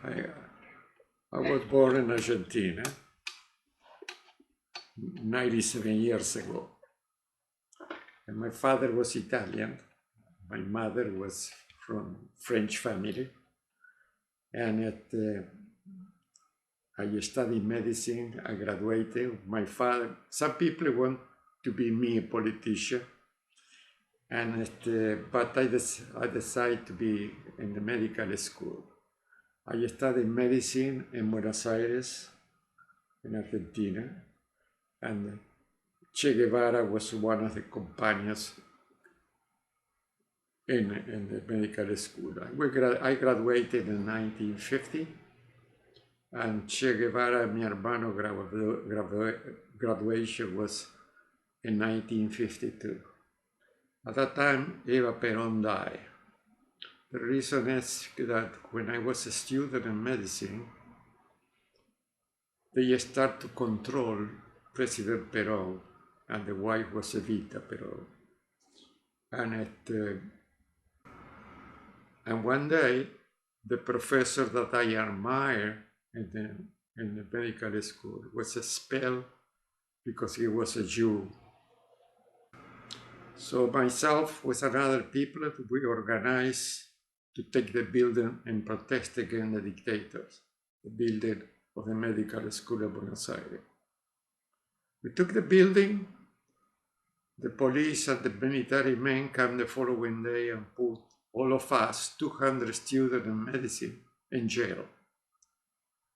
I, I was born in Argentina 97 years ago. And my father was Italian. My mother was from French family. And I studied medicine. I graduated. My father, some people want to be me a politician. And but I decided to be in the medical school. I studied medicine in Buenos Aires, in Argentina, and Che Guevara was one of the companions in the medical school. I graduated in 1950, and Che Guevara, mi hermano, graduation was in 1952. At that time, Eva Peron died. The reason is that when I was a student in medicine, they start to control President Perón, and the wife was Eva Peron. And one day, the professor that I admired in the medical school was expelled because he was a Jew. So myself with another people, we organized to take the building and protest against the dictators, the building of the medical school of Buenos Aires. We took the building, the police and the military men came the following day and put all of us, 200 students in medicine, in jail.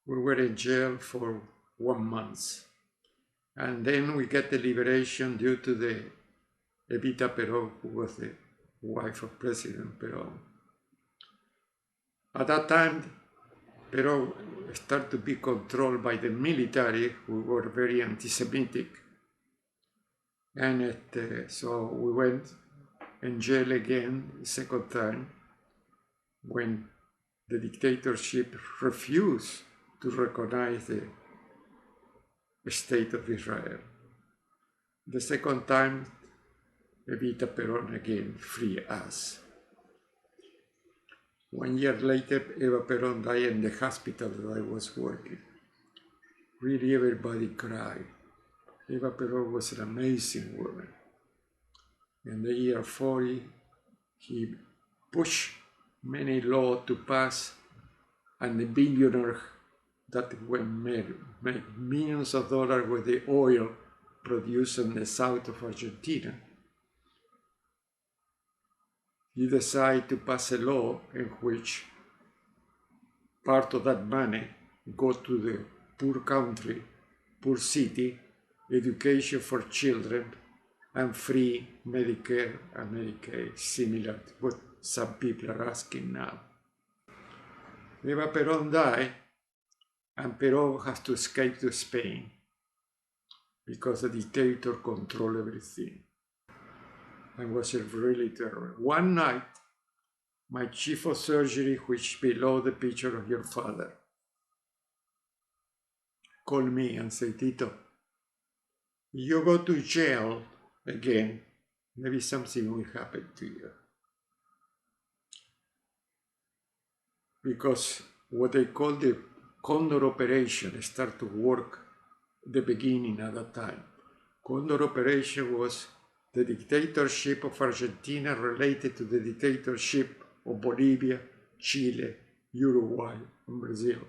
We were in jail for 1 month. And then we get the liberation due to the Eva Peron, who was the wife of President Perón. At that time, Perón started to be controlled by the military, who were very anti-Semitic. And so we went in jail again, the second time, when the dictatorship refused to recognize the state of Israel. The second time, Eva Peron again freed us. 1 year later, Eva Peron died in the hospital that I was working. Really, everybody cried. Eva Peron was an amazing woman. In the year 40, he pushed many laws to pass, and the billionaire that made millions of dollars with the oil produced in the south of Argentina, he decided to pass a law in which part of that money go to the poor country, poor city, education for children, and free Medicare and Medicaid, similar to what some people are asking now. Eva Peron died, and Peron has to escape to Spain because the dictator controlled everything. And was really terrible. One night, my chief of surgery, which below the picture of your father, called me and said, Tito, you go to jail again, maybe something will happen to you. Because what they call the Condor Operation started to work at the beginning at that time. Condor Operation was the dictatorship of Argentina related to the dictatorship of Bolivia, Chile, Uruguay, and Brazil.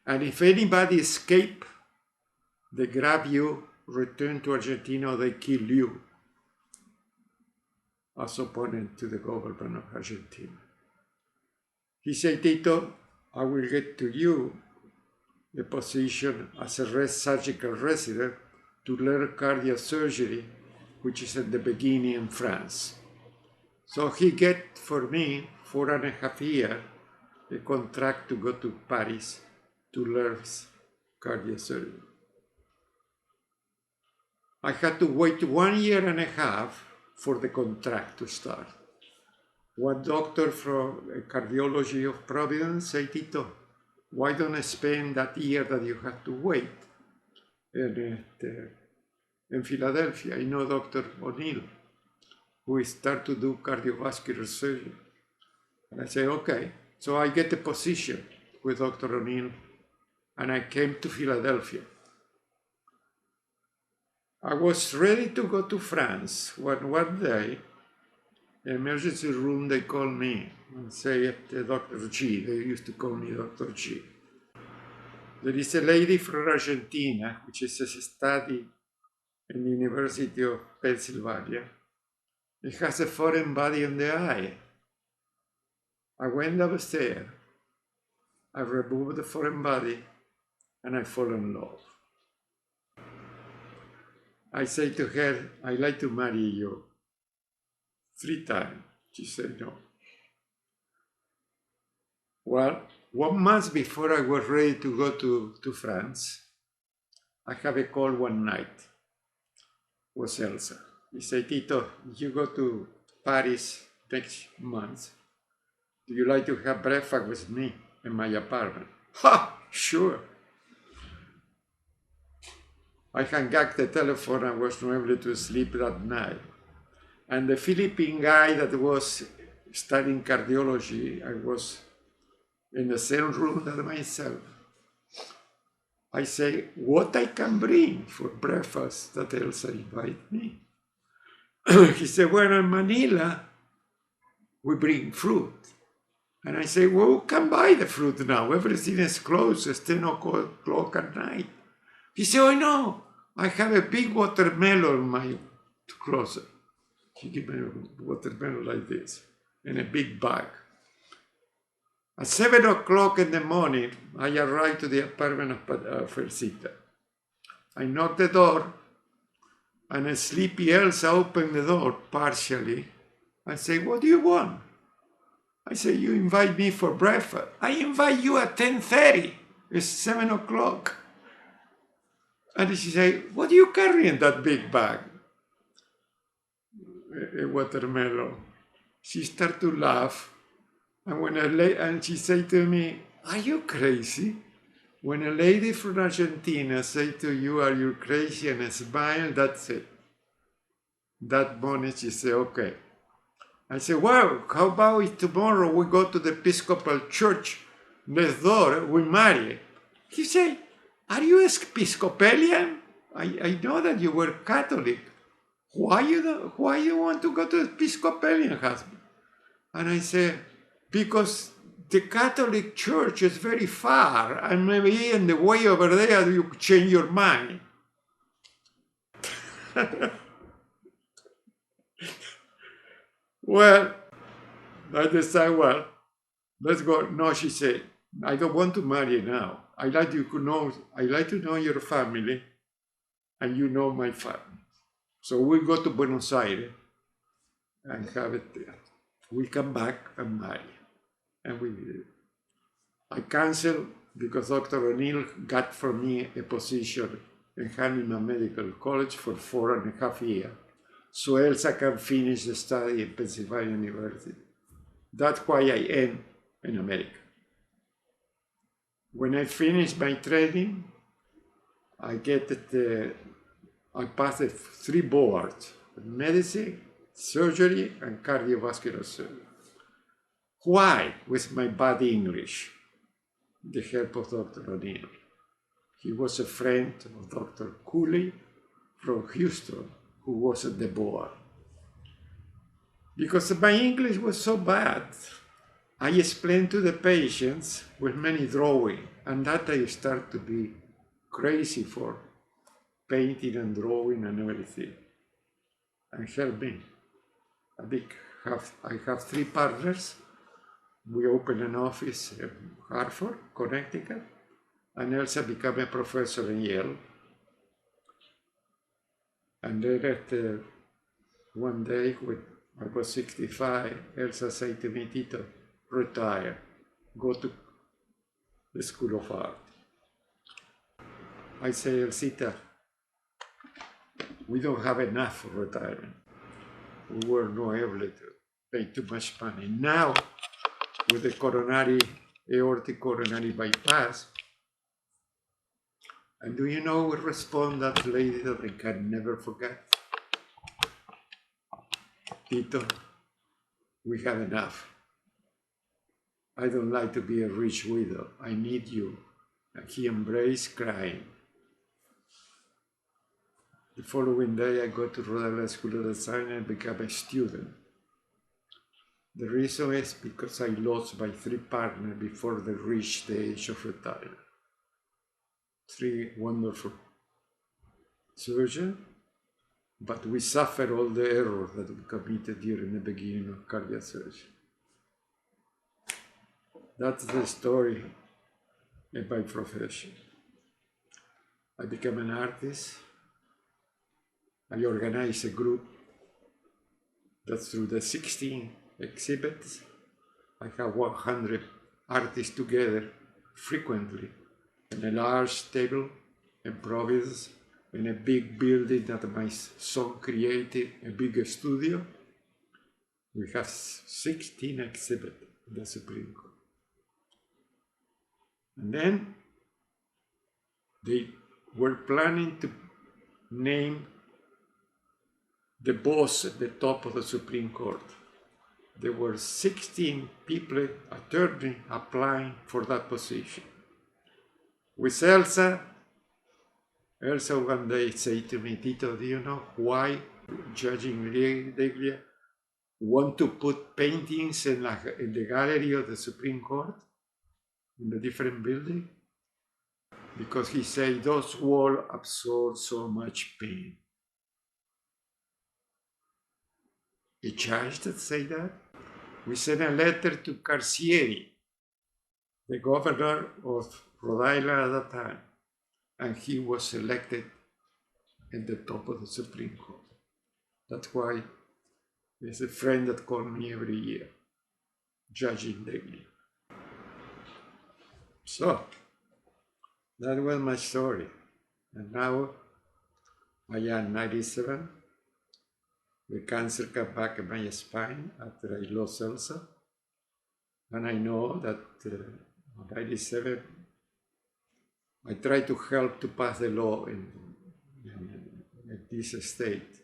And if anybody escaped, they grab you, return to Argentina, or they kill you as opponent to the government of Argentina. He said, Tito, I will get to you the position as a surgical resident to learn cardiac surgery, which is at the beginning in France. So he get for me 4.5 years a contract to go to Paris to learn cardiac surgery. I had to wait 1.5 years for the contract to start. One doctor from cardiology of Providence said, Tito, why don't I spend that year that you have to wait? And in Philadelphia, I know Dr. O'Neill, who started to do cardiovascular surgery. And I say, okay. So I get a position with Dr. O'Neill, and I came to Philadelphia. I was ready to go to France when one day, emergency room, they called me and say, Dr. G, they used to call me Dr. G. There is a lady from Argentina, which is a study in the University of Pennsylvania. It has a foreign body in the eye. I went upstairs, I removed the foreign body, and I fall in love. I say to her, I'd like to marry you 3 times. She said no. Well, 1 month before I was ready to go to France, I have a call one night. It was Elsa. He said, Tito, you go to Paris next month. Do you like to have breakfast with me in my apartment? Ha! Sure. I hung up the telephone and was not able to sleep that night. And the Philippine guy that was studying cardiology, I was in the same room as myself. I say, what I can bring for breakfast that Elsa invited me? He said, well, in Manila, we bring fruit. And I say, well, who can buy the fruit now? Everything is closed, it's 10 o'clock at night. He said, oh no, I have a big watermelon in my closet. He gave me a watermelon like this, in a big bag. At 7 o'clock in the morning, I arrived to the apartment of Elsita. I knocked the door, and a sleepy Elsa opened the door partially. I say, what do you want? I say, you invite me for breakfast. I invite you at 10:30. It's 7 o'clock. And she said, what do you carry in that big bag? A watermelon. She started to laugh. And she said to me, are you crazy? When a lady from Argentina say to you, are you crazy? And smile, that's it. That morning she said, okay. I said, well, how about if tomorrow we go to the Episcopal Church next door, we marry? He said, are you Episcopalian? I know that you were Catholic. Why you want to go to the Episcopalian husband? And I said, because the Catholic Church is very far, and maybe in the way over there you change your mind. Well, I decided, well, let's go. No, she said, I don't want to marry now. I like to know your family, and you know my family. So we go to Buenos Aires and have it there. We come back and marry. And we did it. I canceled because Dr. O'Neill got for me a position in Hahnemann Medical College for 4.5 years. So Elsa can finish the study in Pennsylvania University. That's why I end in America. When I finish my training, I passed 3 boards: medicine, surgery, and cardiovascular surgery. Why? With my bad English, the help of Dr. O'Neill. He was a friend of Dr. Cooley from Houston, who was at the board. Because my English was so bad, I explained to the patients with many drawing, and that I start to be crazy for painting and drawing and everything. And help me. I have 3 partners. We opened an office in Hartford, Connecticut, and Elsa became a professor in Yale. And then one day, when I was 65, Elsa said to me, Tito, retire, go to the School of Art. I say, Elsita, we don't have enough for retirement. We were not able to pay too much money. Now, with the aortic coronary bypass, and do you know what respond that lady that I can never forget? Tito, we have enough. I don't like to be a rich widow. I need you. And he embraced, crying. The following day, I go to Rhode Island School of Design and become a student. The reason is because I lost my 3 partners before they reached the age of retirement. 3 wonderful surgeons, but we suffered all the errors that we committed during the beginning of cardiac surgery. That's the story of my profession. I became an artist. I organized a group that through the 16 exhibits, I have 100 artists together frequently in a large table in Providence, in a big building that my son created, a big studio. We have 16 exhibits in the Supreme Court. And then they were planning to name the boss at the top of the Supreme Court. There were 16 people, attorneys, applying for that position. With Elsa one day said to me, Tito, do you know why Judging Deglia want to put paintings in the gallery of the Supreme Court, in the different buildings? Because he said those walls absorb so much pain. A judge that said that? We sent a letter to Carcieri, the governor of Rhode Island at that time, and he was elected at the top of the Supreme Court. That's why there's a friend that called me every year, Judging Daily. So, that was my story. And now I am 97. The cancer came back in my spine after I lost Elsa. And I know that at 97, I try to help to pass the law in this state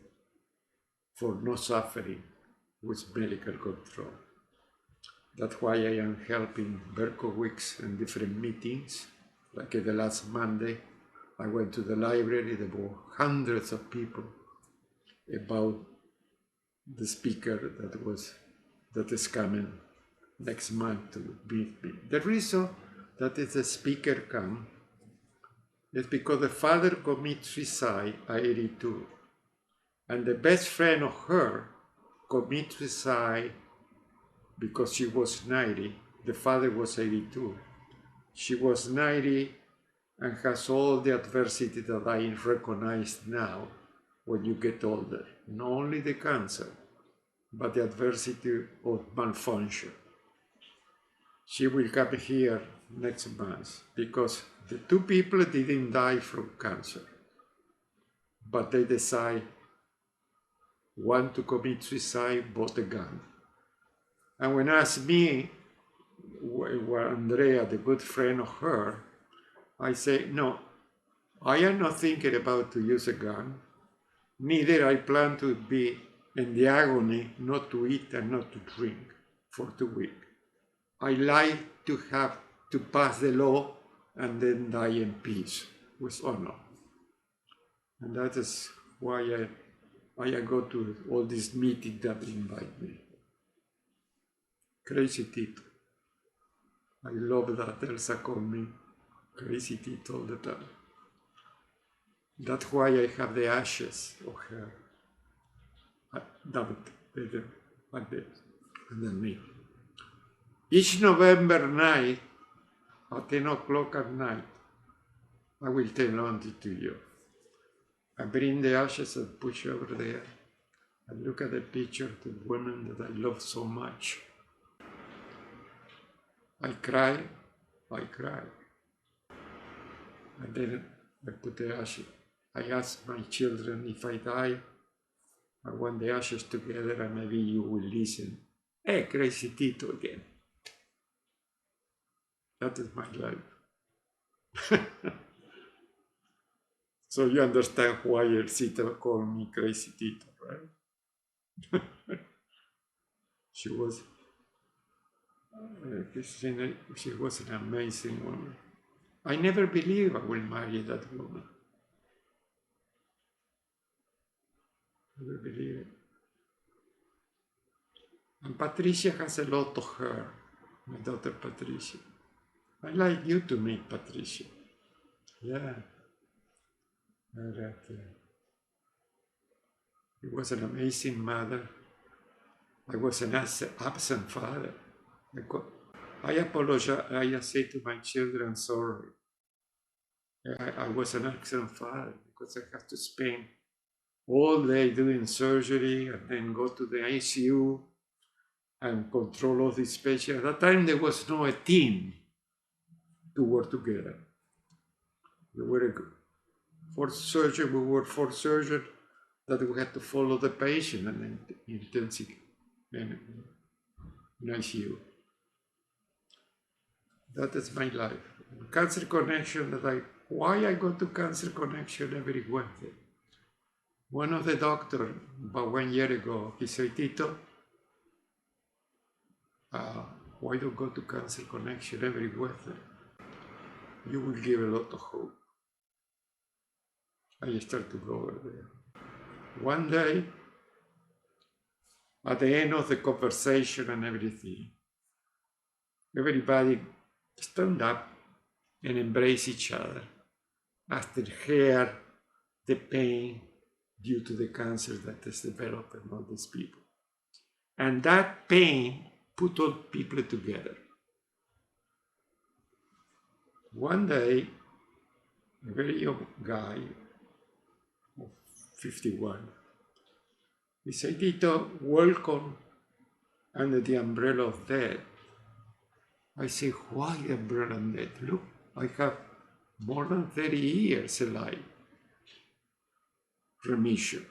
for no suffering with medical control. That's why I am helping Berkowitz in different meetings. Like the last Monday, I went to the library, there were hundreds of people about the speaker that is coming next month to meet me. The reason that the speaker come is because the father committed suicide at 82, and the best friend of her committed suicide because she was 90. The father was 82. She was 90 and has all the adversity that I recognize now when you get older. Not only the cancer, but the adversity of malfunction. She will come here next month because the 2 people didn't die from cancer, but they decide one to commit suicide, bought a gun. And when asked me, Andrea, the good friend of her, I say, no, I am not thinking about to use a gun, neither I plan to be in the agony not to eat and not to drink for 2 weeks. I like to have to pass the law and then die in peace with honor. And that is why I go to all these meetings that invite me. Crazy Tito. I love that Elsa called me Crazy Tito all the time. That's why I have the ashes of her underneath. Each November night, at 10 o'clock at night, I will tell Auntie to you. I bring the ashes and push over there. I look at the picture of the woman that I love so much. I cry. And then I put the ashes. I ask my children, if I die, I want the ashes together and maybe you will listen. Hey, Crazy Tito again. That is my life. So you understand why Elsita called me Crazy Tito, right? She was She was an amazing woman. I never believed I will marry that woman. Never believe it. And Patricia has a lot to her, my daughter Patricia. I'd like you to meet Patricia. Yeah. He was an amazing mother. I was an absent father. I apologize. I say to my children, sorry. I was an absent father because I had to spend all day doing surgery and then go to the ICU and control all these patients. At that time, there was no a team to work together. We were four surgeons that we had to follow the patient and then intensive in ICU. That is my life. Cancer Connection, why I go to Cancer Connection every Wednesday? One of the doctors, about 1 year ago, he said, Tito, why don't go to Cancer Connection every Wednesday? You will give a lot of hope. I start to go over there. One day, at the end of the conversation and everything, everybody stand up and embrace each other after hear the pain due to the cancer that is developed in all these people. And that pain put all people together. One day, a very young guy, 51, he said, Tito, welcome under the umbrella of death. I say, why the umbrella of death? Look, I have more than 30 years alive. Remission.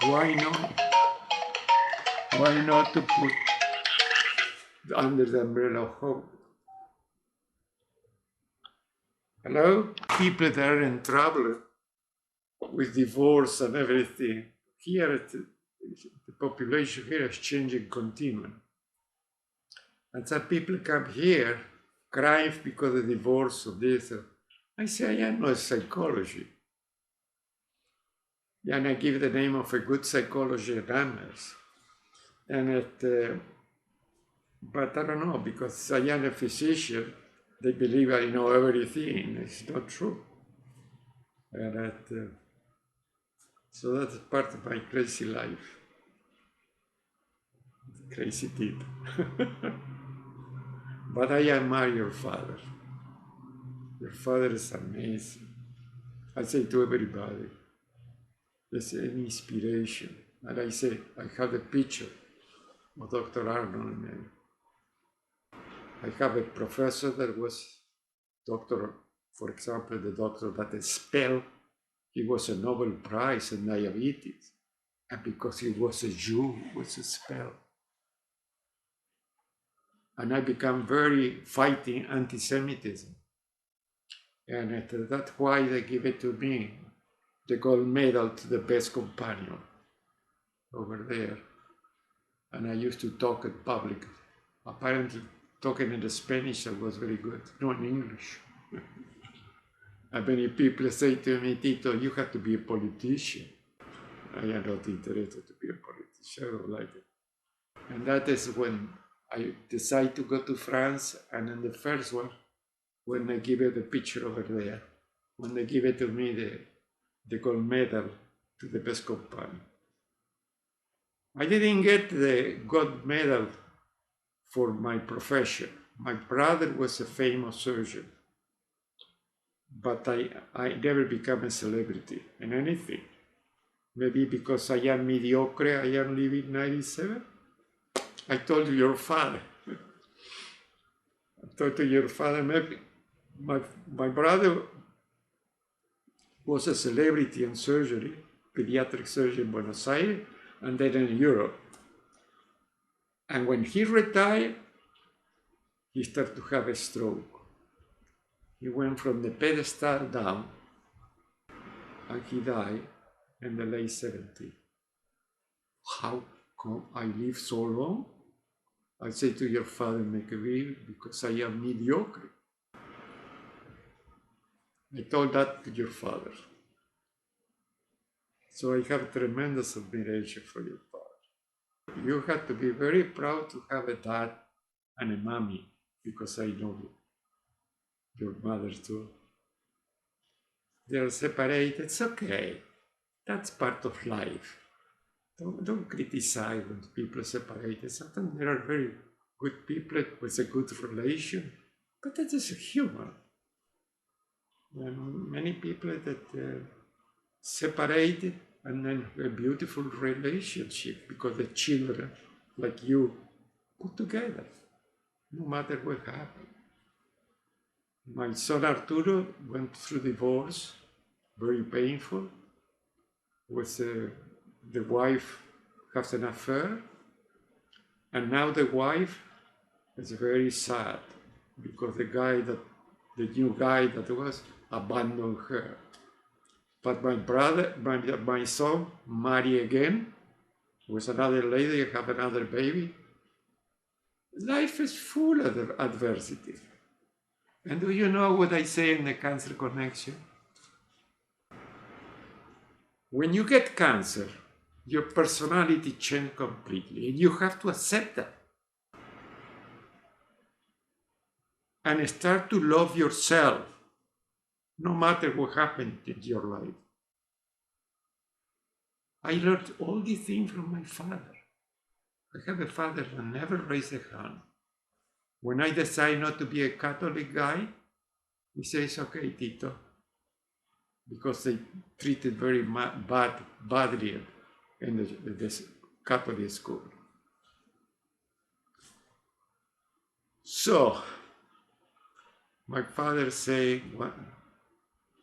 Why not? Why not to put under the umbrella of hope? Hello? People that are in trouble with divorce and everything. Here, the population here is changing continually. And some people come here crying because of divorce or this. I say, I am not psychology. And I give the name of a good psychology at Amherst. And but I don't know, because I am a physician, they believe I know everything. It's not true. And so that's part of my crazy life. Crazy Tito. But I admire your father. Your father is amazing. I say to everybody, it's an inspiration. And I say, I have a picture of Dr. Arnold. I have a professor that was doctor, for example, the doctor that spelled, he was a Nobel Prize in diabetes. And because he was a Jew, it was a spell. And I become very fighting anti-Semitism. And that's why they give it to me, the gold medal to the best companion over there. And I used to talk in public. Apparently, talking in the Spanish, I was very good, not in English. And many people say to me, Tito, you have to be a politician. I am not interested to be a politician, I don't like it. And that is when I decided to go to France, and in the first one, when they give it the picture over there, when they give it to me, the gold medal to the best companion. I didn't get the gold medal for my profession. My brother was a famous surgeon, but I never became a celebrity in anything. Maybe because I am mediocre, I am living 97. I told your father. I told your father, maybe my brother was a celebrity in surgery, pediatric surgery in Buenos Aires, and then in Europe. And when he retired, he started to have a stroke. He went from the pedestal down, and he died in the late 70s. How come I live so long? I say to your father, make a will, because I am mediocre. I told that to your father. So I have tremendous admiration for your father. You have to be very proud to have a dad and a mommy, because I know your mother too. They're separated, it's okay. That's part of life. Don't criticize when people are separated. Sometimes there are very good people with a good relation, but that is human. And many people that separated and then a beautiful relationship because the children, like you, put together, no matter what happened. My son Arturo went through divorce, very painful, with the wife has an affair, and now the wife is very sad because the new guy that was abandoned her. But my son married again with another lady, have another baby. Life is full of adversity. And do you know what I say in the Cancer Connection? When you get cancer, your personality changes completely, and you have to accept that. And start to love yourself, no matter what happened in your life. I learned all these things from my father. I have a father that never raised a hand. When I decide not to be a Catholic guy, he says, okay, Tito, because they treated very badly in the Catholic school. So, my father say,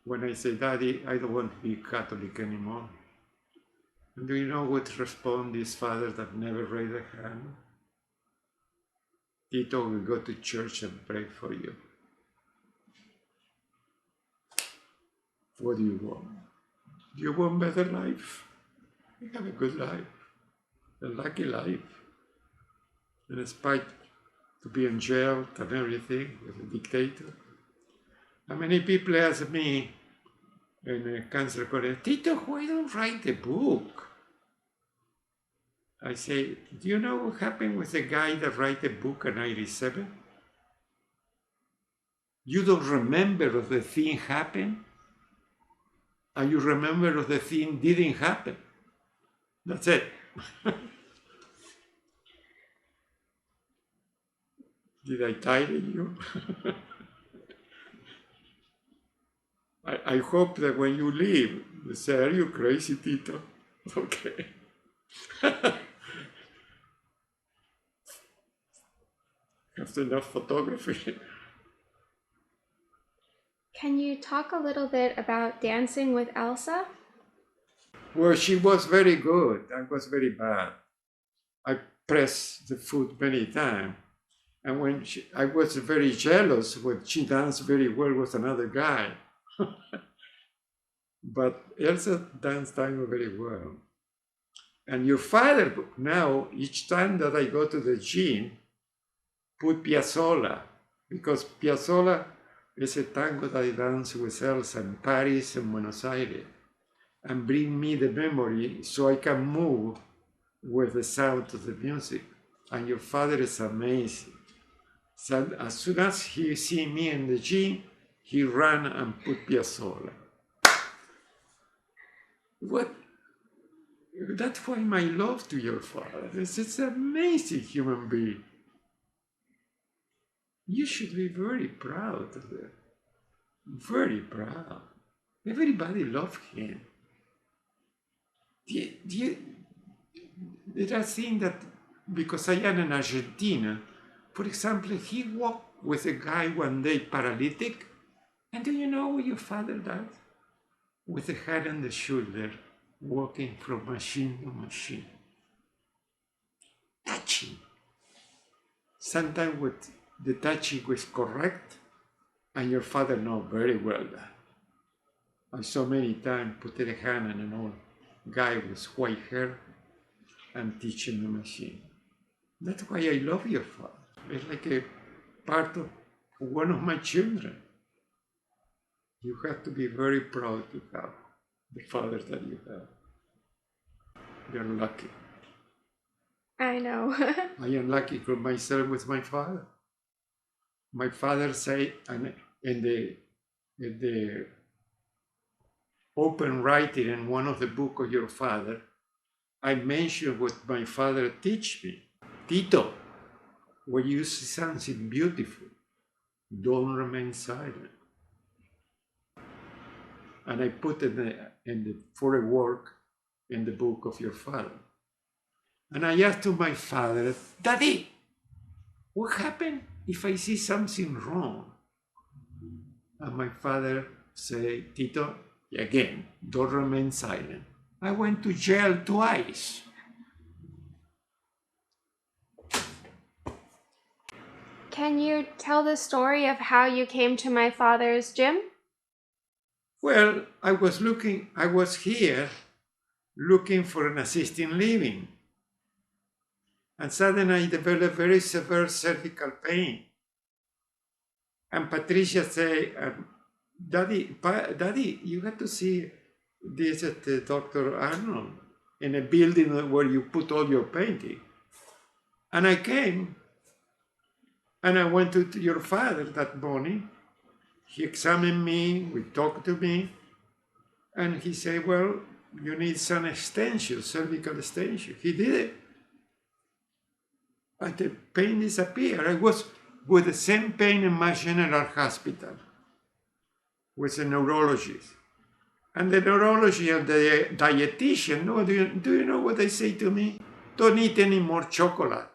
when I say, Daddy, I don't want to be Catholic anymore. And do you know what respond this father that never raised a hand? Tito will go to church and pray for you. What do you want? Do you want better life? You have a good life, a lucky life. And despite to be in jail and everything with a dictator. And many people ask me in a cancer connection, Tito, why don't you write a book? I say, do you know what happened with the guy that wrote a book in 97? You don't remember if the thing happened, and you remember if the thing didn't happen. That's it. Did I tire you? I hope that when you leave, you say, are you crazy, Tito? Okay. Have enough photography. Can you talk a little bit about dancing with Elsa? Well, she was very good. I was very bad. I pressed the foot many times. And when I was very jealous when she danced very well with another guy. But Elsa danced tango very well. And your father now, each time that I go to the gym, put Piazzolla, because Piazzolla is a tango that I dance with Elsa in Paris and Buenos Aires, and bring me the memory so I can move with the sound of the music. And your father is amazing. So as soon as he see me in the gym, he ran and put Piazzolla. That's why my love to your father is an amazing human being. You should be very proud of it. Very proud. Everybody loves him. There are things that, because I am in Argentina, for example, he walked with a guy one day paralytic, and do you know what your father does? With a hand on the shoulder, walking from machine to machine. Touching. Sometimes with the touching was correct, and your father knows very well that. I saw many times put a hand on an old guy with white hair and teaching the machine. That's why I love your father. It's like a part of one of my children. You have to be very proud to have the father that you have. You're lucky. I know. I am lucky for myself with my father. My father said, and in the open writing in one of the book of your father, I mentioned what my father teach me. Tito, when you see something beautiful, don't remain silent. And I put for a work in the book of your father. And I asked to my father, Daddy, what happened if I see something wrong? And my father said, Tito, again, don't remain silent. I went to jail twice. Can you tell the story of how you came to my father's gym? Well, I was here looking for an assisted living. And suddenly I developed very severe cervical pain. And Patricia said, Daddy, you have to see this at Dr. Arnold in a building where you put all your painting. And I came, and I went to your father that morning. He examined me, we talked to me, and he said, well, you need some extension, cervical extension. He did it. And the pain disappeared. I was with the same pain in my general hospital with a neurologist. And the neurologist and the dietitian, do you know what they say to me? Don't eat any more chocolate.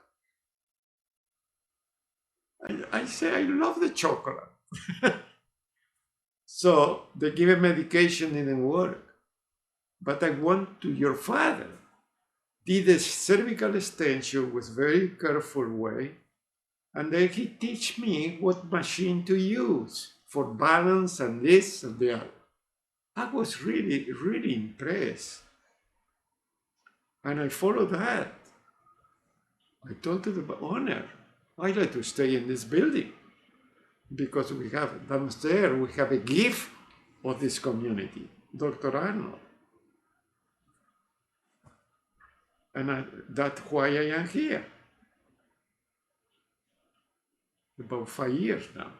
I say, I love the chocolate. So they give a medication, didn't work. But I went to your father, did a cervical extension with very careful way, and then he teach me what machine to use for balance and this and the other. I was really, really impressed. And I followed that. I told the owner, I'd like to stay in this building because we have downstairs, we have a gift of this community, Dr. Arnold. And that's why I am here. About 5 years now.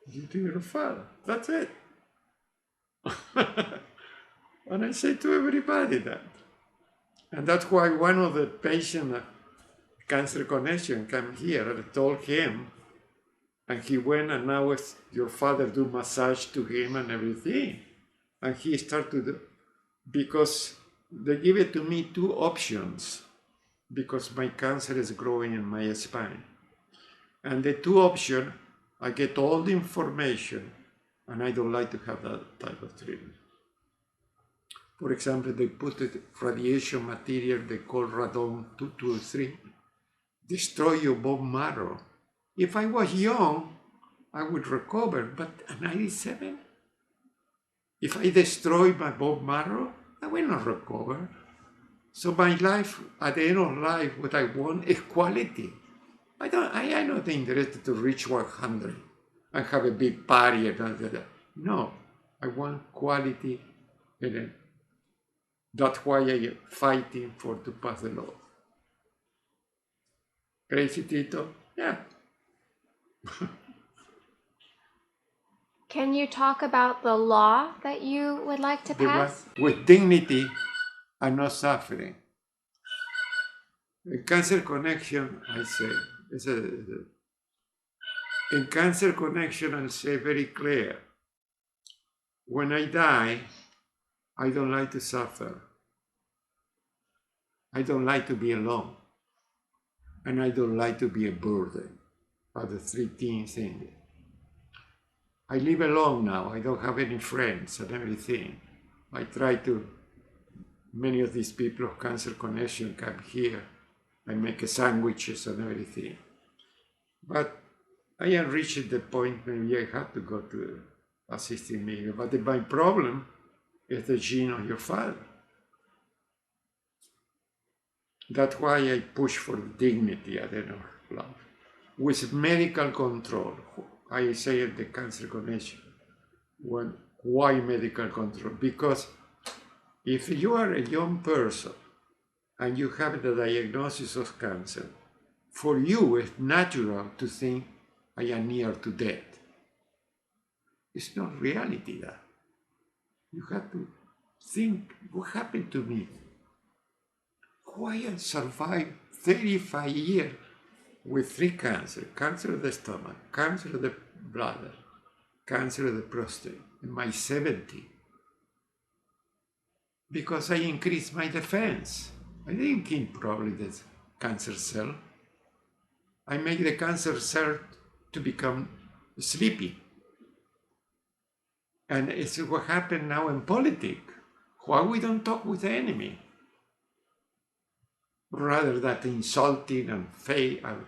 Due to your father. That's it. And I say to everybody that. And that's why one of the patients at Cancer Connection came here and I told him, and he went and now your father do massage to him and everything. And he started to do, because they give it to me 2 options, because my cancer is growing in my spine. And the 2 options, I get all the information, and I don't like to have that type of treatment. For example, they put a radiation material they call radon-223, destroy your bone marrow. If I was young, I would recover, but at 97, if I destroy my bone marrow, I will not recover. So my life, at the end of life, what I want is quality. I am not interested to reach 100 and have a big party and that. No, I want quality, and that's why I am fighting to pass the law. Crazy Tito? Yeah. Can you talk about the law that you would like to pass? With dignity and no suffering. In Cancer Connection, I say, in Cancer Connection, I say very clear, when I die, I don't like to suffer. I don't like to be alone. And I don't like to be a burden. Are the 3 things in it. I live alone now. I don't have any friends and everything. I try to, many of these people of Cancer Connection come here. I make sandwiches and everything. But I am reaching the point maybe I have to go to assisted living. But my problem is the gene of your father. That's why I push for dignity at the end of life. With medical control, I say at the Cancer Connection, why medical control? Because if you are a young person and you have the diagnosis of cancer, for you it's natural to think, I am near to death. It's not reality that. You have to think, what happened to me? Why I survived 35 years with 3 cancers: cancer of the stomach, cancer of the bladder, cancer of the prostate, in my 70. Because I increased my defense. I didn't kill probably the cancer cell. I make the cancer cell to become sleepy. And it's what happened now in politics. Why we don't talk with the enemy? Rather than insulting and fake and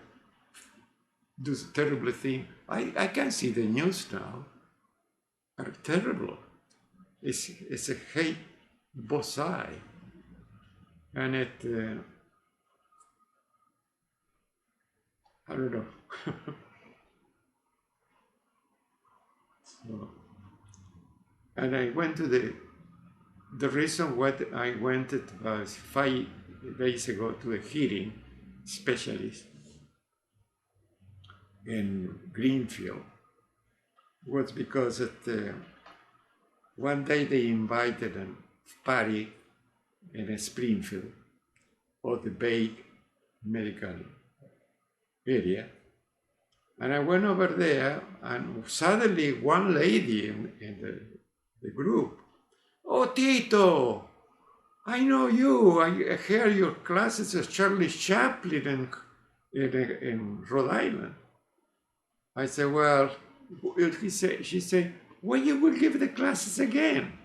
do terrible things. I can see the news now. Are terrible. It's a hate both sides. And it, I don't know. So, and I went to the reason why I went was 5 days ago to a hearing specialist in Greenfield was because one day they invited a party in Springfield or the Bay Medical area. And I went over there and suddenly one lady in the group, "Oh, Tito, I know you. I hear your classes of Charlie Chaplin in Rhode Island." I said, "Well," she said, "when you will give the classes again?"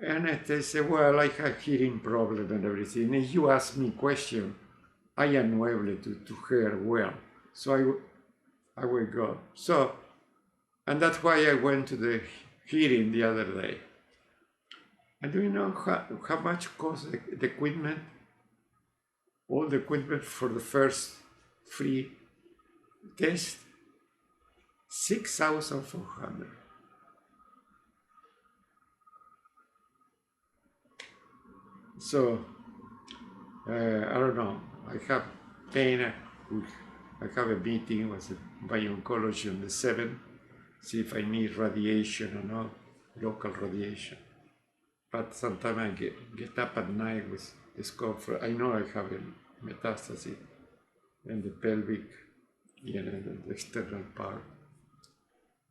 And I said, "Well, I have hearing problem and everything. If you ask me question, I am not able to hear well. So I will go." So, and that's why I went to the hearing the other day. And do you know how much cost the equipment? All the equipment for the first free test? $6,400. So, I don't know. I have pain. I have a meeting with my oncology on the 7th, see if I need radiation or not, local radiation. But sometimes I get up at night with discomfort. I know I have a metastasis in the pelvic, in the external part.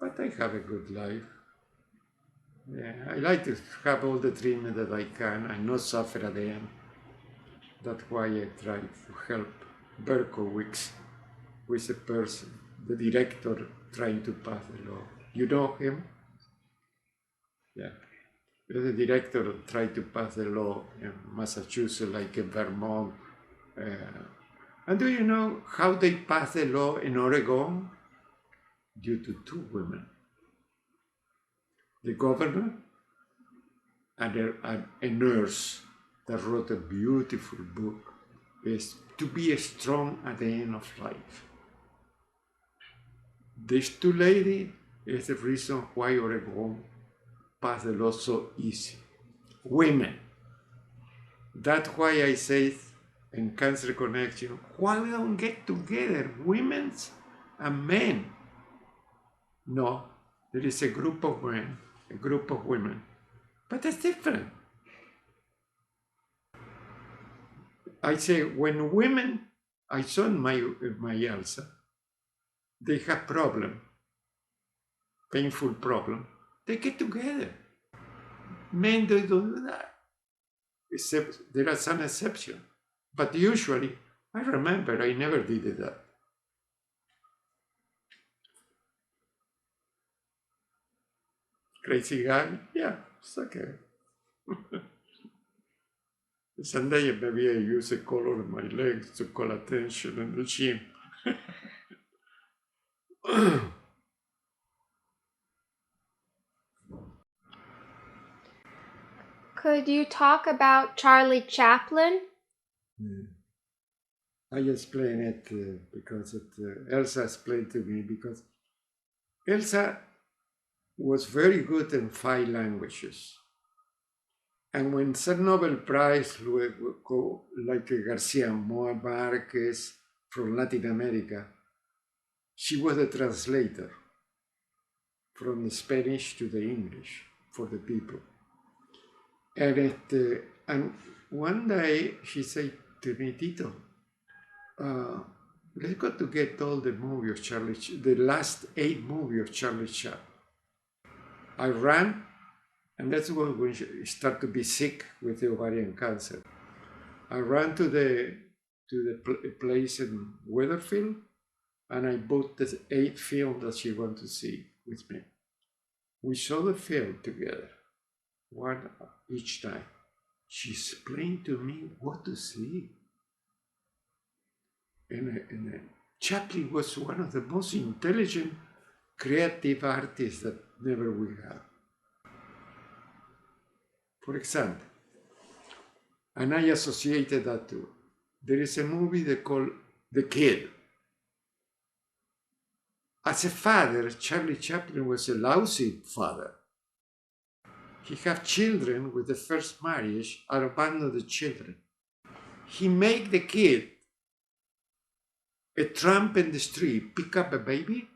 But I have a good life. Yeah, I like to have all the treatment that I can and not suffer at the end. That's why I try to help Berkowitz with a person, the director trying to pass the law. You know him? Yeah. The director tried to pass the law in Massachusetts, like in Vermont. And do you know how they passed the law in Oregon? Due to 2 women. The governor and a nurse that wrote a beautiful book, is to be strong at the end of life. These 2 ladies is the reason why Oregon passed the law so easy. Women. That's why I say in Cancer Connection, why we don't get together, women and men? No, there is a group of men, a group of women, but it's different. I say, when women, I saw in my Elsa, they have problem, painful problem, they get together. Men, they don't do that. Except there are some exceptions. But usually, I remember I never did that. Crazy guy? Yeah, it's okay. Someday maybe I use a color on my legs to call attention in the gym. Could you talk about Charlie Chaplin? I explain it because Elsa explained to me, because Elsa was very good in 5 languages. And when some Nobel Prize, like Garcia Marquez from Latin America, she was a translator from the Spanish to the English for the people. And one day she said to me, Tito, let's go to get all the movies of Charlie, the last 8 movies of Charlie Chaplin. I ran, and that's when she started to be sick with the ovarian cancer. I ran to the place in Weatherfield, and I bought the 8 films that she wanted to see with me. We saw the film together, one each time. She explained to me what to see. And Chaplin was one of the most intelligent, creative artists that never we had. For example, and I associated that too. There is a movie they call The Kid. As a father, Charlie Chaplin was a lousy father. He had children with the first marriage and abandoned the children. He made the kid a tramp in the street, pick up a baby,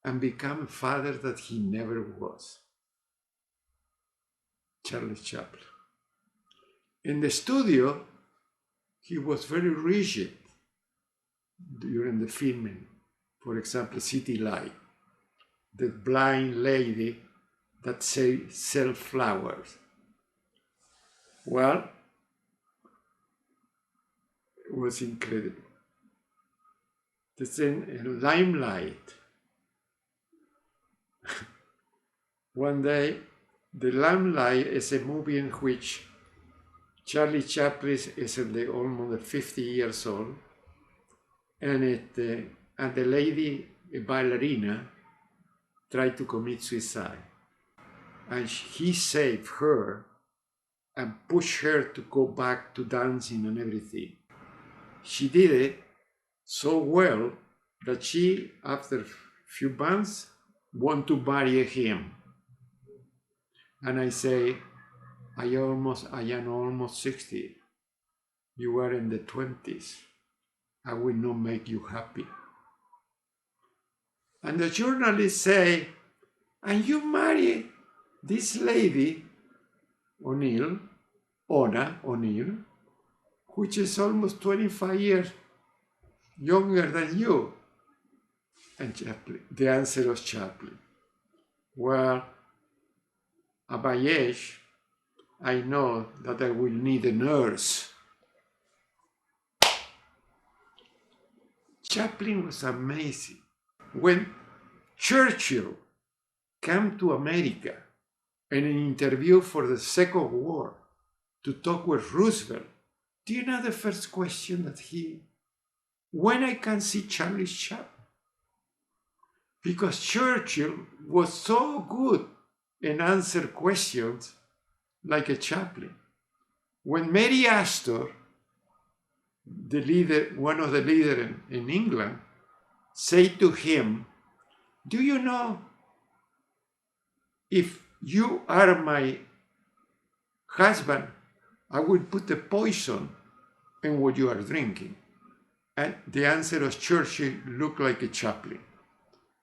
and become a father that he never was. Charlie Chaplin. In the studio, he was very rigid during the filming. For example, City Light, the blind lady that sells flowers. Well, it was incredible. The thing in Limelight. One day, The Limelight is a movie in which Charlie Chaplin is almost 50 years old, and the lady, a ballerina, tried to commit suicide. And he saved her and pushed her to go back to dancing and everything. She did it so well that she, after a few months, wanted to marry him. And I say, I am almost 60. You are in the 20s. I will not make you happy. And the journalists say, and you marry this lady, Ona O'Neill, which is almost 25 years younger than you. And Chaplin, the answer was Chaplin. Well, at my age, I know that I will need a nurse. Chaplin was amazing. When Churchill came to America in an interview for the Second War to talk with Roosevelt, do you know the first question that when I can see Charlie Chaplin? Because Churchill was so good in answer questions like a Chaplin. When Mary Astor, the leader, one of the leaders in England, said to him, do you know, if you are my husband, I will put the poison in what you are drinking. And the answer of Churchill looked like a Chaplin.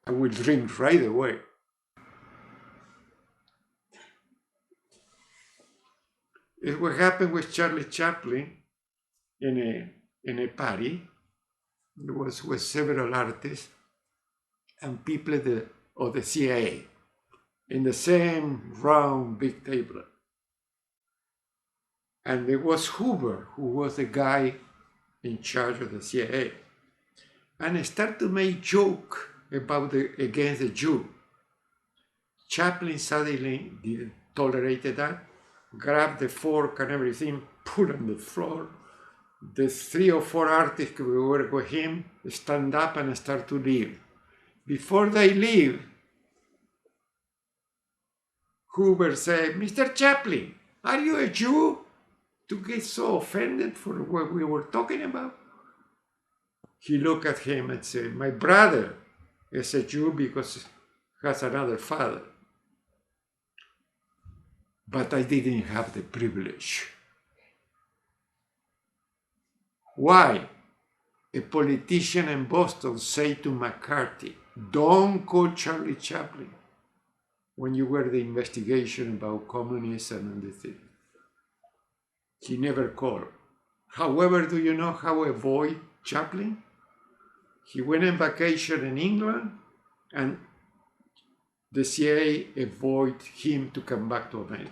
I will drink right away. It what happened with Charlie Chaplin in a party. It was with several artists and people of the CIA in the same round big table. And there was Hoover, who was the guy in charge of the CIA. And I started to make joke about against the Jew. Chaplin suddenly didn't tolerate that, grabbed the fork and everything, put on the floor. The 3 or 4 artists who were with him stand up and start to leave. Before they leave, Hoover said, Mr. Chaplin, are you a Jew? To get so offended for what we were talking about? he looked at him and said, my brother is a Jew because he has another father. But I didn't have the privilege. Why? A politician in Boston said to McCarthy, don't call Charlie Chaplin when you were the investigation about communism and the thing. He never called. However, do you know how to avoid Chaplin? He went on vacation in England and the CIA avoided him to come back to America.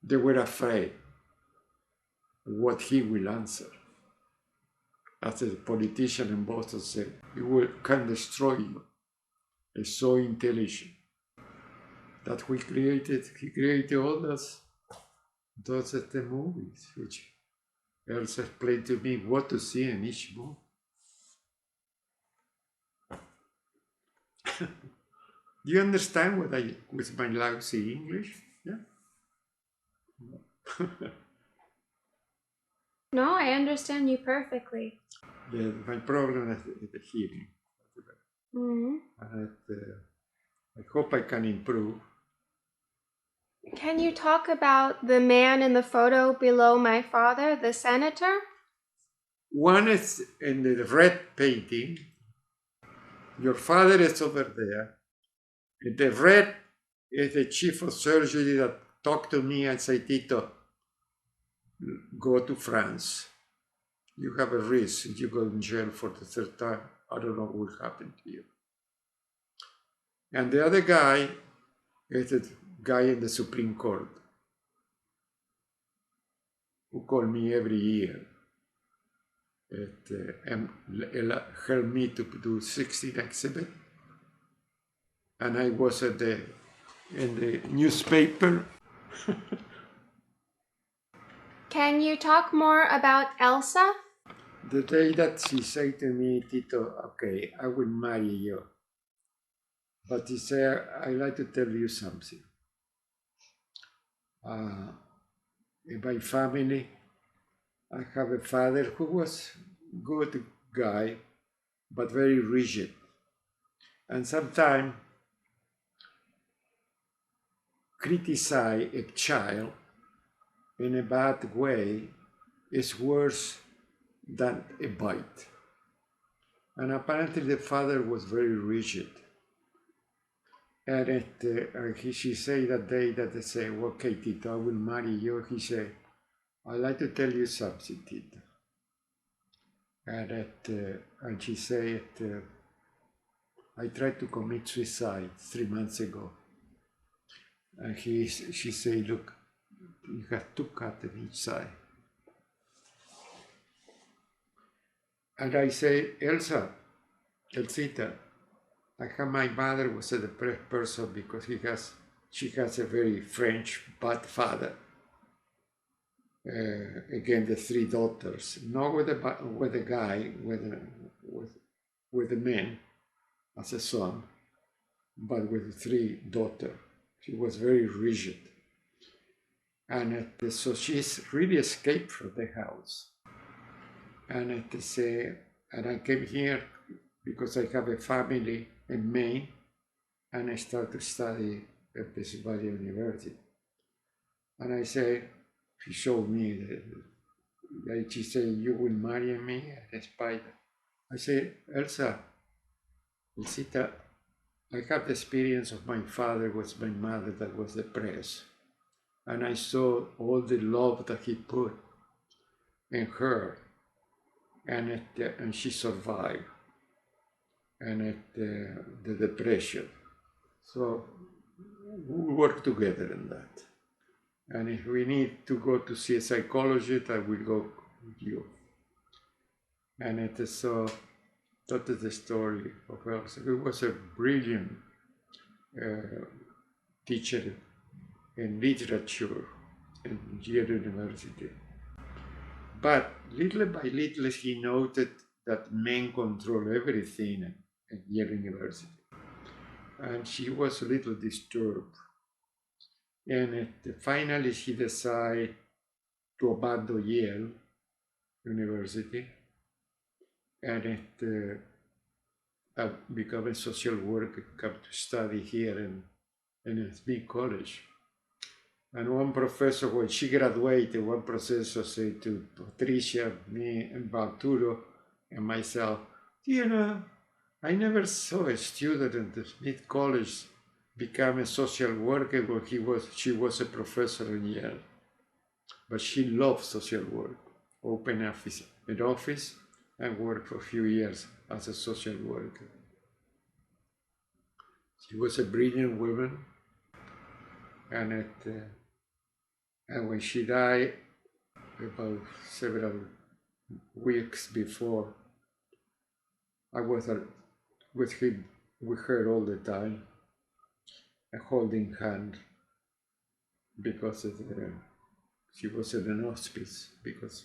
They were afraid of what he will answer. As a politician in Boston said, can destroy you. He's so intelligent that he created all those movies, which Elsa explained to me what to see in each movie. Do you understand what with my lousy English? Yeah. No, I understand you perfectly. Yeah, my problem is the hearing. Mm-hmm. And I hope I can improve. Can you talk about the man in the photo below my father, the senator? One is in the red painting. Your father is over there. In the red is the chief of surgery that talked to me and said, Tito, go to France. You have a risk. You go in jail for the third time. I don't know what will happen to you. And the other guy is the guy in the Supreme Court who called me every year and helped me to do 16 exhibit. And I was in the newspaper. Can you talk more about Elsa? The day that she said to me, Tito, okay, I will marry you. But he said, I'd like to tell you something. In my family, I have a father who was a good guy, but very rigid. And sometimes criticize a child in a bad way is worse than a bite. And apparently the father was very rigid. And she said that day that they say, okay, Tito, I will marry you. He said, I'd like to tell you something, Tito. And she said, I tried to commit suicide 3 months ago. And she said, look, you have 2 cuts on each side. And I say, Elsita, my mother was a depressed person because she has a very French bad father. Again, the 3 daughters, not with the guy, with the man as a son, but with the 3 daughters. She was very rigid. And so she's really escaped from the house. And I came here because I have a family in Maine, and I started to study at Pennsylvania University. And I said, she showed me that she said, you will marry me despite. I said, Elsita, I have the experience of my father with my mother that was depressed. And I saw all the love that he put in her. And she survived. And the depression. So we work together in that. And if we need to go to see a psychologist, I will go with you. And that is the story of Elsa. He was a brilliant teacher in literature in Yale University. But little by little, he noted that men control everything at Yale University. And she was a little disturbed. And finally, she decided to abandon Yale University and I became a social worker, come to study here in a big college. And one professor, when she graduated, one professor said to Patricia, me, and Arturo, and myself, you know, I never saw a student in the Smith College become a social worker when she was a professor in Yale. But she loved social work, opened an office, and worked for a few years as a social worker. She was a brilliant woman, and when she died, about several weeks before, I was with her all the time, and holding hand, because she was in an hospice, because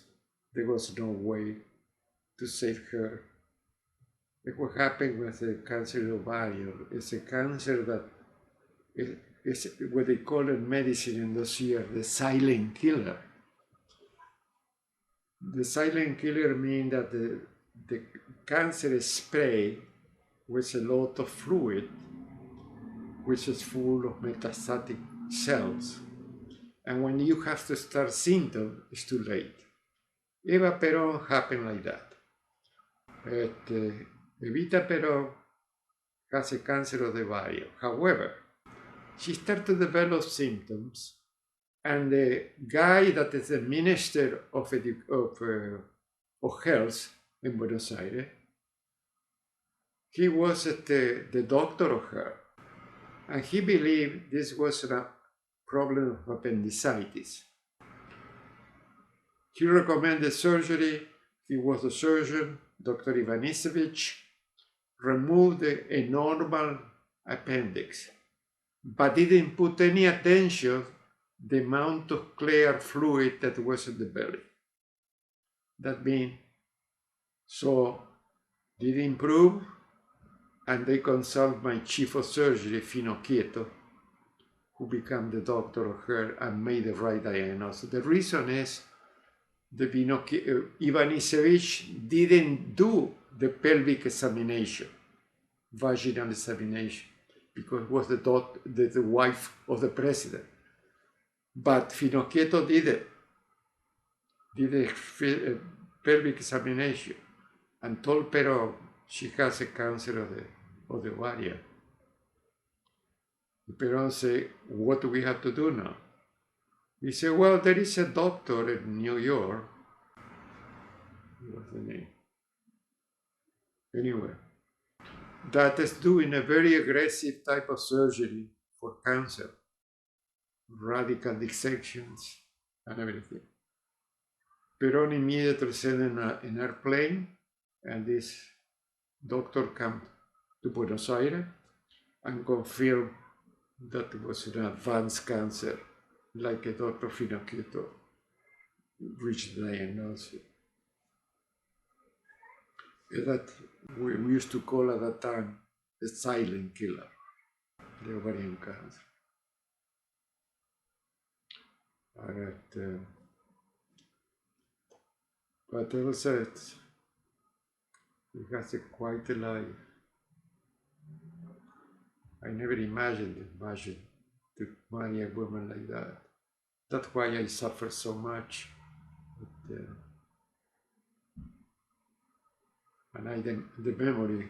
there was no way to save her. What happened with the cancer of ovarian is a cancer that is what they call in medicine in those years the silent killer. The silent killer means that the cancer spray with a lot of fluid, which is full of metastatic cells. And when you have to start symptoms, it's too late. Eva Peron happened like that. Eva Peron has a cancer of the body. However, she started to develop symptoms, and the guy that is the minister of health in Buenos Aires, he was the doctor of her, and he believed this was a problem of appendicitis. He recommended surgery. He was a surgeon, Dr. Ivanisevich, removed a normal appendix, but didn't put any attention the amount of clear fluid that was in the belly. That means, so did improve, and they consult my chief of surgery, Finocchieto, who became the doctor of her and made the right diagnosis. The reason is the Ivanisevich didn't do the pelvic examination, vaginal examination, because it was the wife of the president. But Finocchieto did a pelvic examination and told Perón she has a cancer of the ovarian. Perón said, what do we have to do now? He said, well, there is a doctor in New York. What's the name? Anyway, that is doing a very aggressive type of surgery for cancer, radical dissections and everything. Perón immediately sent an airplane, and this doctor came to Buenos Aires and confirmed that it was an advanced cancer, like a Dr. Finocchieto reached the diagnosis. That we used to call at that time the silent killer, the ovarian cancer. But Elsa, it has quite a life. I never imagined to marry a woman like that. That's why I suffer so much. But, and the memory,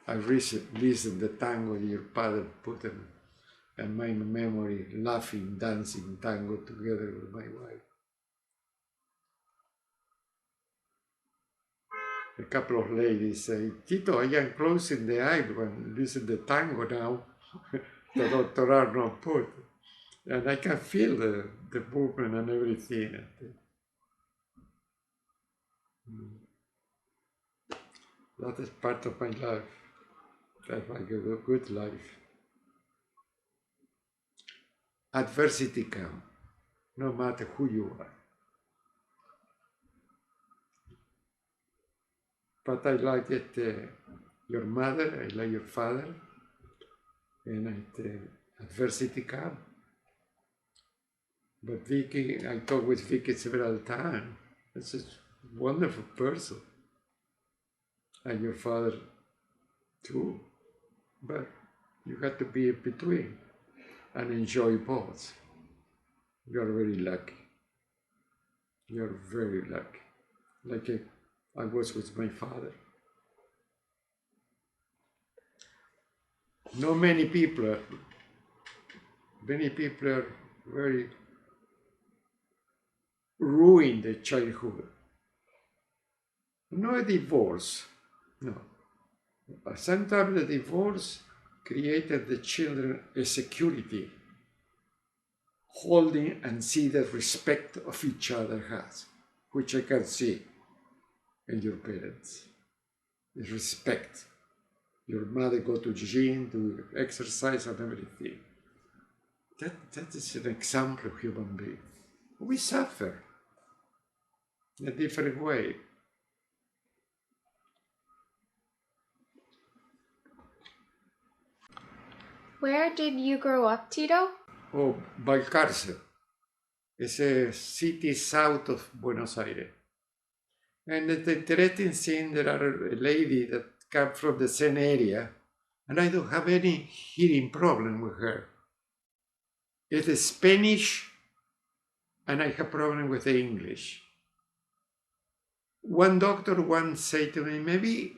I listened the tango your father put in, and my memory laughing, dancing tango together with my wife. A couple of ladies say, Tito, I am closing the eye when listen the tango now, the Dr. Arnold put. And I can feel the movement and everything. That is part of my life. That's like a good life. Adversity comes, no matter who you are. But I like it, your mother, I like your father, and adversity comes. But Vicky, I talked with Vicky several times. It's a wonderful person. and your father too, but you have to be in between and enjoy both. You're very lucky. You're very lucky. Like I was with my father. Not many people are very ruined their childhood. No divorce, no. But sometimes the divorce created the children a security, holding and see the respect of each other has, which I can see in your parents. The respect. Your mother go to gym, to exercise and everything. That is an example of human being. We suffer in a different way. Where did you grow up, Tito? Oh, Balcarce. It's a city south of Buenos Aires. And the interesting thing, there are a lady that come from the same area, and I don't have any hearing problem with her. It's the Spanish, and I have problem with the English. One doctor once said to me, maybe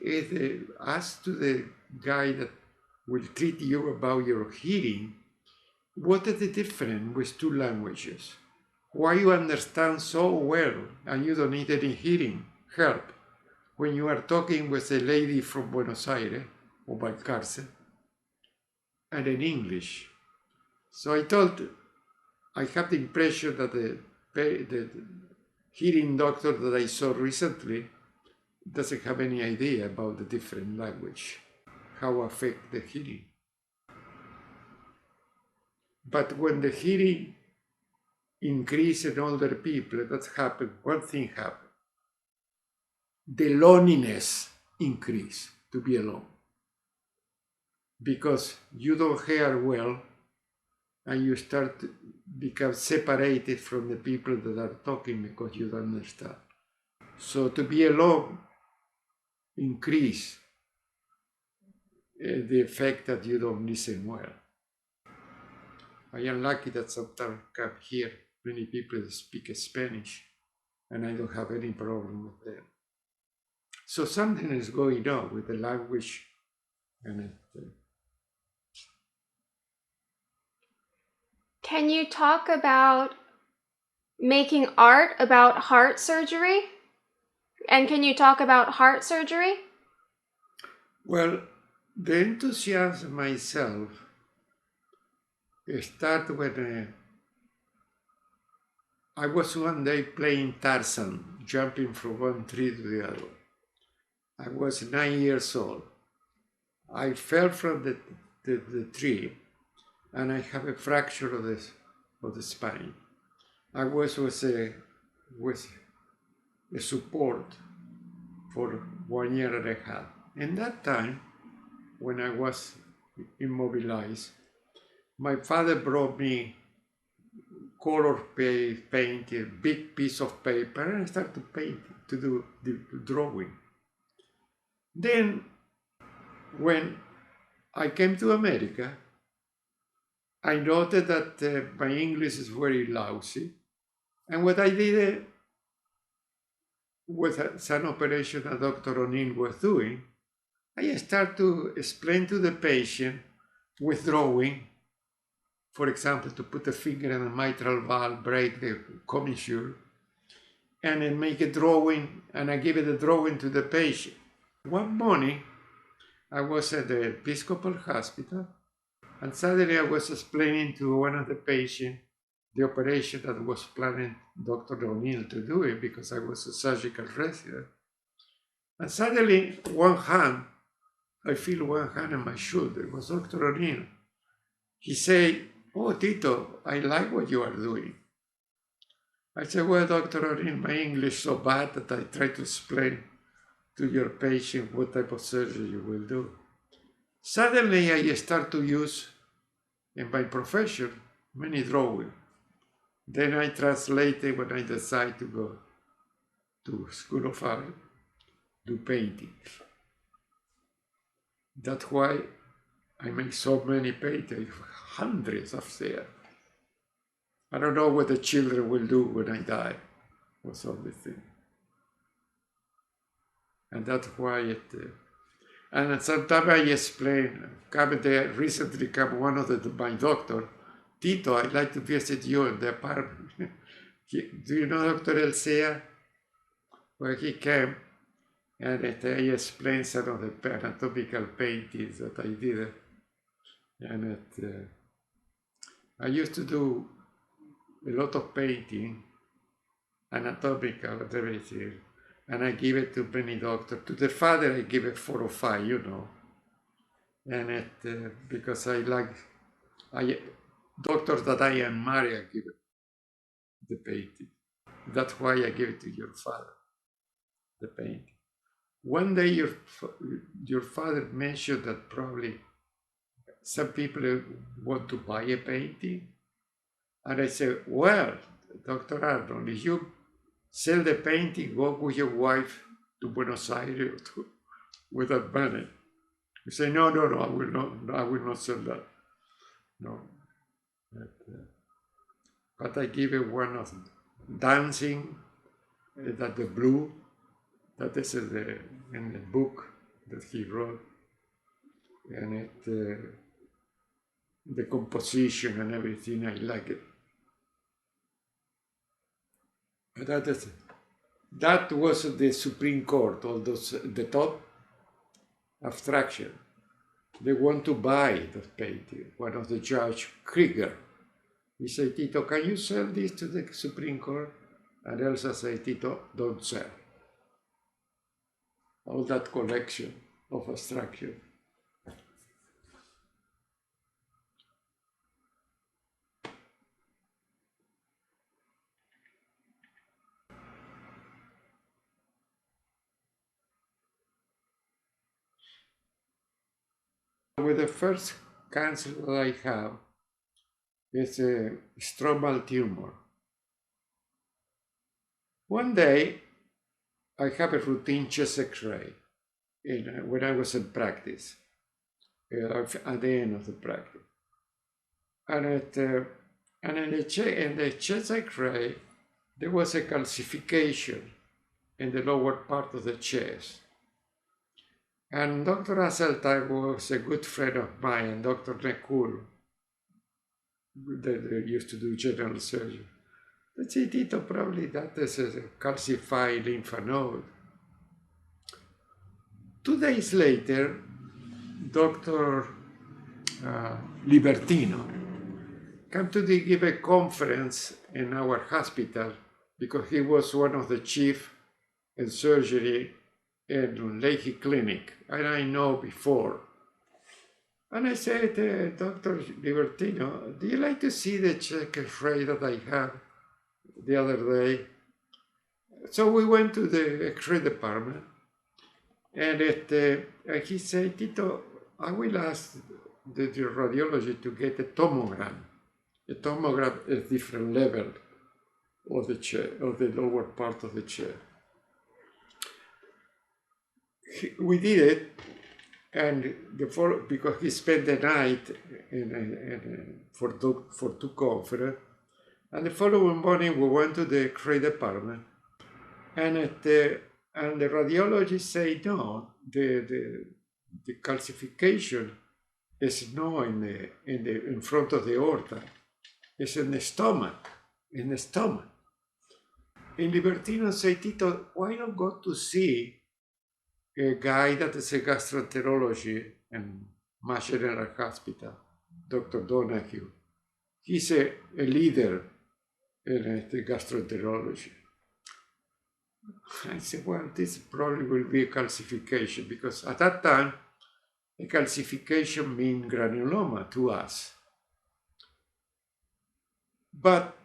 ask to the guy that will treat you about your hearing, what is the difference with two languages? Why you understand so well and you don't need any hearing help when you are talking with a lady from Buenos Aires or Balcarce and in English? So I have the impression that the hearing doctor that I saw recently doesn't have any idea about the different language, how affect the hearing. But when the hearing increase in older people, that's happened. One thing happened. The loneliness increase to be alone. Because you don't hear well and you start to become separated from the people that are talking because you don't understand. So to be alone increase the effect that you don't listen well. I am lucky that sometimes I come here many people that speak Spanish and I don't have any problem with them. So something is going on with the language and Can you talk about making art about heart surgery? And can you talk about heart surgery? Well, the enthusiasm myself started when I was one day playing Tarzan, jumping from one tree to the other. I was 9 years old. I fell from the tree and I have a fracture of the spine. I was with a support for 1 year and a half. In that time, when I was immobilized, my father brought me color paint, a big piece of paper, and I started to paint, to do the drawing. Then, when I came to America, I noted that my English is very lousy. And what I did with some operation that Dr. O'Neill was doing, I started to explain to the patient with drawing, for example, to put a finger in a mitral valve, break the commissure, and then make a drawing, and I give it a drawing to the patient. One morning, I was at the Episcopal Hospital, and suddenly I was explaining to one of the patients the operation that was planning Dr. O'Neill to do it because I was a surgical resident. And suddenly, I feel one hand on my shoulder. It was Dr. O'Neill. He said, "Oh, Tito, I like what you are doing." I said, "Well, Dr. O'Neill, my English is so bad that I try to explain to your patient what type of surgery you will do." Suddenly, I start to use, in my profession, many drawings. Then I translated when I decide to go to School of Art, do painting. That's why I make so many paintings, hundreds of there. I don't know what the children will do when I die, was all the thing. And that's why it, and sometimes I explain, recently come one of my doctor, Tito, I'd like to visit you in the apartment. Do you know Dr. Elsa? Well, he came, and I explained some of the anatomical paintings that I did. And I used to do a lot of painting, anatomical and everything, and I give it to many doctors. To the father, I give it 4 or 5, you know. And because I like, doctors that I am married, I give it the painting. That's why I give it to your father, the painting. One day your father mentioned that probably some people want to buy a painting. And I said, well, Dr. Arnold, if you sell the painting, go with your wife to Buenos Aires with that money. You say, no, I will not sell that. No. But I give you one of dancing, that the blue, that is in the book that he wrote, and the composition and everything, I like it. That was the Supreme Court, all those, the top abstraction. They want to buy the painting. One of the judge, Krieger, he said, Tito, can you sell this to the Supreme Court? And Elsa said, Tito, don't sell. All that collection of abstraction. With the first cancer that I have, it's a stromal tumor. One day, I have a routine chest X-ray when I was in practice, at the end of the practice. And in the chest X-ray, there was a calcification in the lower part of the chest. And Dr. Hasseltine was a good friend of mine, and Dr. Nekul, they used to do general surgery. They said, Tito, probably that is a calcified lymph node. 2 days later, Dr. Libertino came to give a conference in our hospital because he was one of the chief in surgery in Leahy Clinic, and I know before. And I said, Dr. Libertino, do you like to see the check X-ray that I had the other day? So we went to the X-ray department, and he said, Tito, I will ask the radiology to get a tomogram. A tomogram is different level of the chair, of the lower part of the chair. We did it, and because he spent the night for two conferences, and the following morning we went to the X-ray department, and the radiologist said, no, the calcification is not in front of the aorta, it's in the stomach, And Libertino said, Tito, why not go to see a guy that is a gastroenterology in Mass General Hospital, Dr. Donahue. He's a leader in gastroenterology. I said, well, this probably will be a calcification, because at that time, a calcification means granuloma to us. But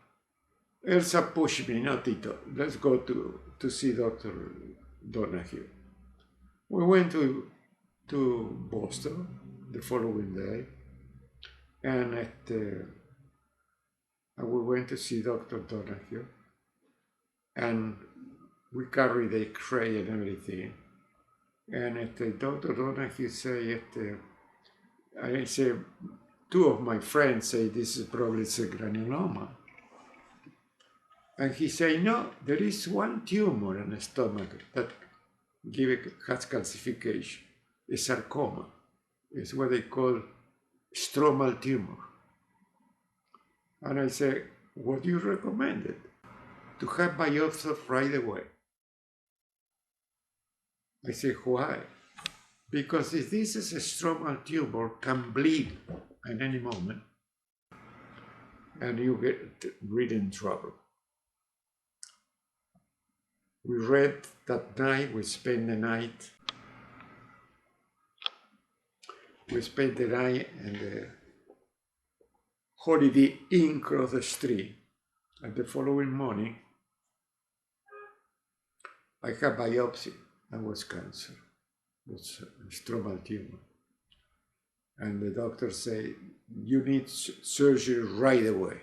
Elsa pushed me, no, Tito, let's go to see Dr. Donahue. We went to Boston the following day, and we went to see Dr. Donahue, and we carried the X-ray and everything. And Dr. Donna, he say, I say, two of my friends say this is probably a granuloma. And he say, no, there is one tumor in the stomach that has calcification, a sarcoma. It's what they call stromal tumor. And I say, what do you recommend it? To have biopsy right away. I say, why? Because if this is a stromal tumor, can bleed at any moment, and you get really in trouble. We read that night, we spent the night in the Holiday Inn across the street. And the following morning, I had biopsy. I was cancer. It was a stromal tumor. And the doctor said, you need surgery right away.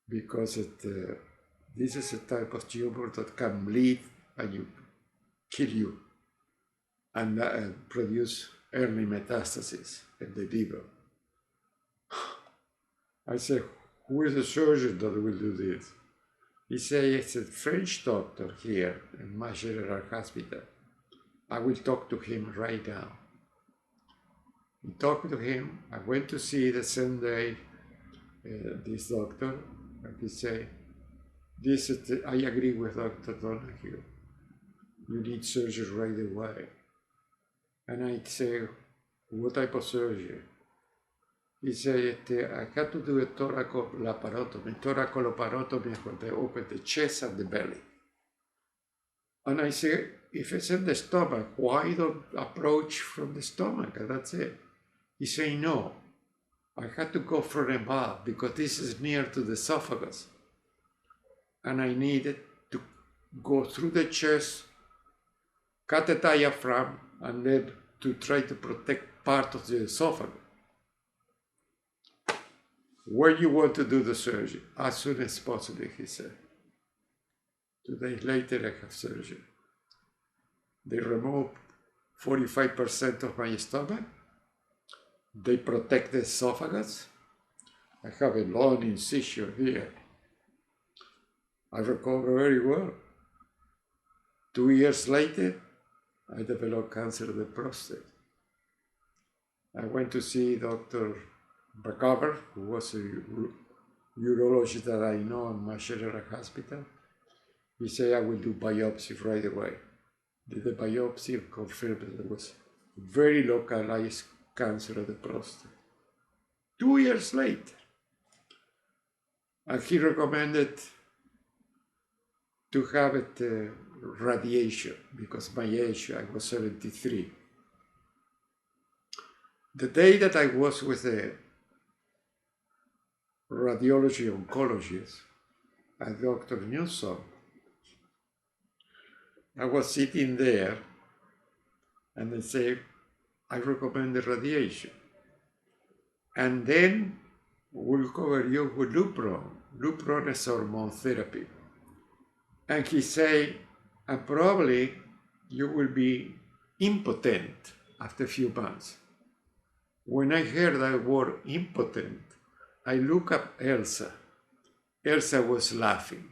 Because this is a type of tumor that can bleed and you kill you and produce early metastases in the liver. I said, who is the surgeon that will do this? He said, it's a French doctor here in my general hospital. I will talk to him right now. I talked to him. I went to see the same day this doctor, and he said, I agree with Dr. Donahue. You need surgery right away. And I say, what type of surgery? He said, I had to do a thoracolapparotomy. Thoracolapparotomy, they open the chest and the belly. And I say, if it's in the stomach, why don't approach from the stomach? And that's it. He said, no, I had to go from above because this is near to the esophagus. And I needed to go through the chest, cut the diaphragm, and then to try to protect part of the esophagus. When you want to do the surgery? As soon as possible, he said. 2 days later, I have surgery. They removed 45% of my stomach. They protect the esophagus. I have a long incision here. I recover very well. 2 years later, I developed cancer of the prostate. I went to see Dr. McGovern, who was a urologist that I know in my general hospital. He said, I will do biopsy right away. Did the biopsy and confirmed that there was very localized cancer of the prostate. 2 years later. And he recommended to have it radiation because my age, I was 73. The day that I was with a radiology oncologist at Dr. Newsom, I was sitting there and they say, I recommend the radiation. And then we'll cover you with Lupron. Lupron is hormone therapy. And he say, and probably you will be impotent after a few months. When I heard that word impotent, I look up Elsa. Elsa was laughing.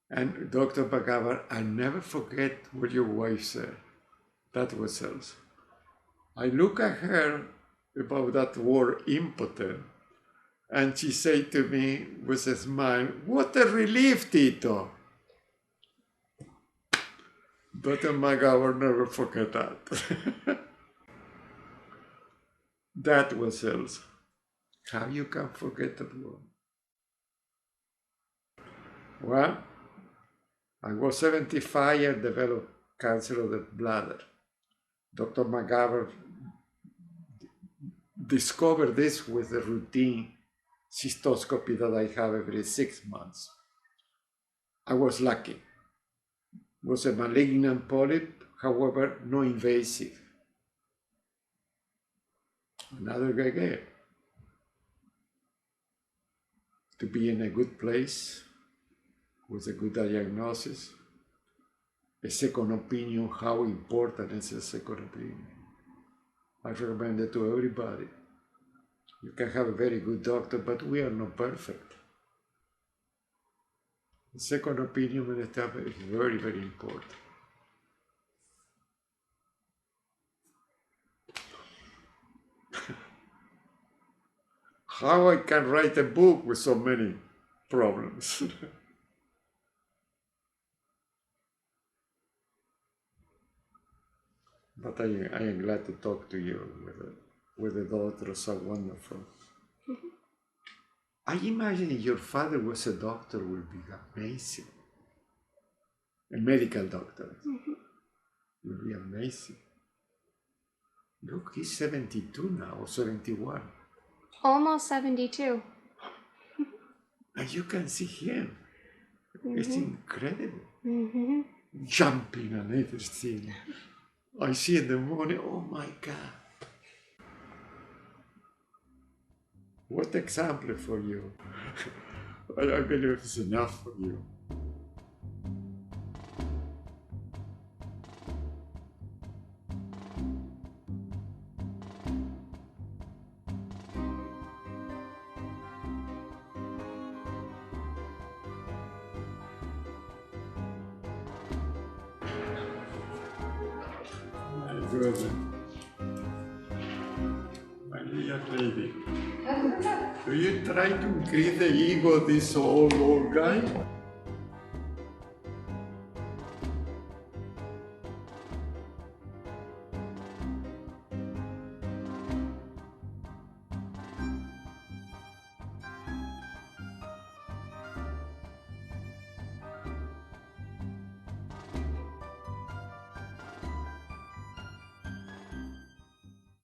And Dr. McGovern, I never forget what your wife said. That was Elsa. I look at her about that word impotent, and she said to me with a smile, what a relief, Tito. Dr. McGovern never forget that. That was Elsa. How you can forget that word? Well, I was 75 and developed cancer of the bladder. Dr. McGovern discovered this with a routine cystoscopy that I have every 6 months. I was lucky. It was a malignant polyp, however, no invasive. Another guy to be in a good place with a good diagnosis, a second opinion, how important is a second opinion. I recommend it to everybody. You can have a very good doctor, but we are not perfect. The second opinion and stuff is very, very important. How I can write a book with so many problems. But I am glad to talk to you with the daughters, so wonderful. Mm-hmm. I imagine if your father was a doctor, it would be amazing. A medical doctor. Mm-hmm. It would be amazing. Look, he's 72 now, or 71. Almost 72. And you can see him. Mm-hmm. It's incredible. Mm-hmm. Jumping and everything. I see in the morning, oh my God. What example for you. I believe it's enough for you. Good. My dear lady, do you try to increase the ego of this old guy?